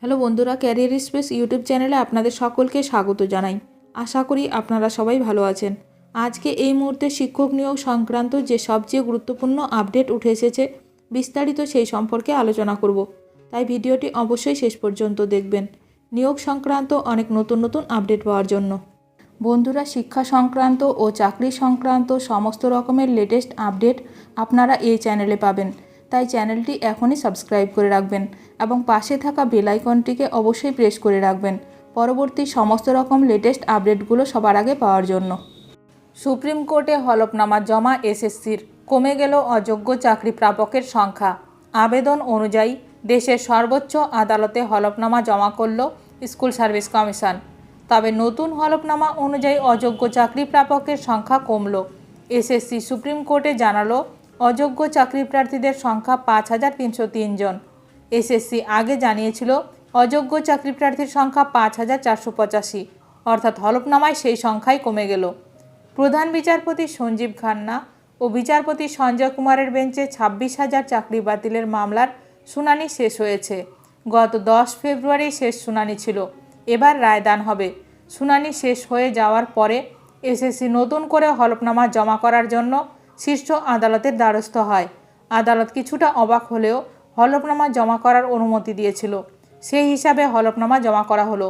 Hello বন্ধুরা, career space YouTube চ্যানেলে আপনাদের সকলকে স্বাগত জানাই। আশা করি আপনারা সবাই ভালো আছেন। আজকে এই মুহূর্তে শিক্ষক নিয়োগ সংক্রান্ত যে সবচেয়ে গুরুত্বপূর্ণ আপডেট উঠে এসেছে, বিস্তারিত সেই সম্পর্কে আলোচনা করব। তাই ভিডিওটি অবশ্যই শেষ পর্যন্ত দেখবেন নিয়োগ সংক্রান্ত অনেক নতুন নতুন আপডেট পাওয়ার জন্য। বন্ধুরা, শিক্ষা সংক্রান্ত ও চাকরি সংক্রান্ত সমস্ত রকমের লেটেস্ট আপডেট আপনারা এই চ্যানেলে পাবেন। তাই চ্যানেলটি এখনই সাবস্ক্রাইব করে রাখবেন এবং পাশে থাকা বেল আইকনটিকে অবশ্যই প্রেস করে রাখবেন পরবর্তী সমস্ত রকম লেটেস্ট আপডেটগুলো সবার আগে পাওয়ার জন্য। সুপ্রিম কোর্টে হলফনামা জমা এসএসসির, কমে গেল অযোগ্য চাকরি প্রাপকের সংখ্যা। আবেদন অনুযায়ী দেশের সর্বোচ্চ আদালতে হলফনামা জমা করল স্কুল সার্ভিস কমিশন। তবে নতুন হলফনামা অনুযায়ী অযোগ্য চাকরি প্রাপকের সংখ্যা কমল। এসএসসি সুপ্রিম কোর্টে জানালো অযোগ্য চাকরি প্রার্থীদের সংখ্যা ৫,৩০৩ জন। এসএসসি আগে জানিয়েছিল অযোগ্য চাকরি প্রার্থীর সংখ্যা ৫,৪৮৫, অর্থাৎ হলফনামায় সেই সংখ্যাই কমে গেল। প্রধান বিচারপতি সঞ্জীব খান্না ও বিচারপতি সঞ্জয় কুমারের বেঞ্চে ২৬,০০০ চাকরি বাতিলের মামলার শুনানি শেষ হয়েছে। গত ১০ ফেব্রুয়ারি শেষ শুনানি ছিল। এবার রায়দান হবে। শুনানি শেষ হয়ে যাওয়ার পরে এসএসসি নতুন করে হলফনামা জমা করার জন্য শীর্ষ আদালতের দ্বারস্থ হয়। আদালত কিছুটা অবাক হলেও হলফনামা জমা করার অনুমতি দিয়েছিল। সেই হিসাবে হলফনামা জমা করা হলো।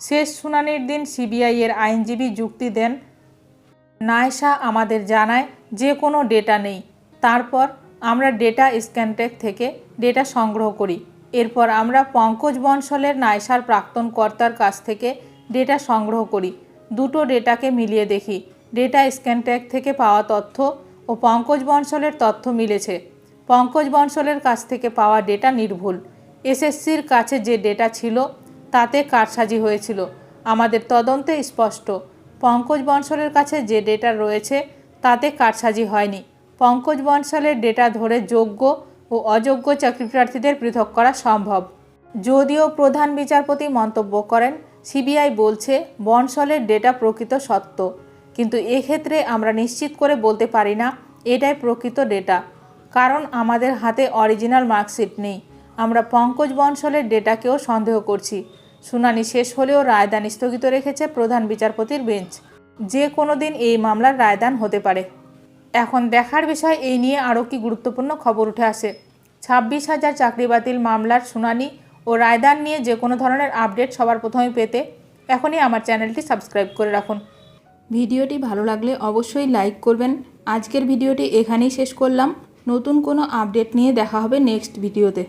শেষ শুনানির দিন সিবিআই-এর আইনজীবী যুক্তি দেন, নায়সা আমাদের জানায় যে কোনো ডেটা নেই। তারপর আমরা ডেটা স্ক্যানটেক থেকে ডেটা সংগ্রহ করি। এরপর আমরা পঙ্কজ বনশলের নায়সার প্রাক্তন কর্তার কাছ থেকে ডেটা সংগ্রহ করি। দুটো ডেটাকে মিলিয়ে দেখি। ডেটা স্ক্যানটেক থেকে পাওয়া তথ্য ও পঙ্কজ বনশলের তথ্য মিলেছে। পঙ্কজ বনশলের কাছ থেকে পাওয়া ডেটা নির্ভুল। এসএসসির কাছে যে ডেটা ছিল তাতে কারসাজি হয়েছিল। আমাদের তদন্তে স্পষ্ট, পঙ্কজ বনশলের কাছে যে ডেটা রয়েছে তাতে কারসাজি হয়নি। পঙ্কজ বনশলের ডেটা ধরে যোগ্য ও অযোগ্য চাকরি প্রার্থীদের পৃথক করা সম্ভব। যদিও প্রধান বিচারপতি মন্তব্য করেন, সিবিআই বলছে বনশলের ডেটা প্রকৃত সত্য, কিন্তু এক্ষেত্রে আমরা নিশ্চিত করে বলতে পারি না এটাই প্রকৃত ডেটা, কারণ আমাদের হাতে অরিজিনাল মার্কশিট নেই। আমরা পঙ্কজ বনশলের ডেটাকেও সন্দেহ করছি। শুনানি শেষ হলেও রায়দান স্থগিত রেখেছে প্রধান বিচারপতির বেঞ্চ। যে কোনো দিন এই মামলার রায়দান হতে পারে। এখন দেখার বিষয় এই নিয়ে আরও কি গুরুত্বপূর্ণ খবর উঠে আসে। ২৬,০০০ চাকরি বাতিল মামলার শুনানি ও রায়দান নিয়ে যে কোনো ধরনের আপডেট সবার প্রথমে পেতে এখনই আমার চ্যানেলটি সাবস্ক্রাইব করে রাখুন। ভিডিওটি ভালো লাগলে অবশ্যই লাইক করবেন। আজকের ভিডিওটি এখানেই শেষ করলাম। নতুন কোনো আপডেট নিয়ে দেখা হবে নেক্সট ভিডিওতে।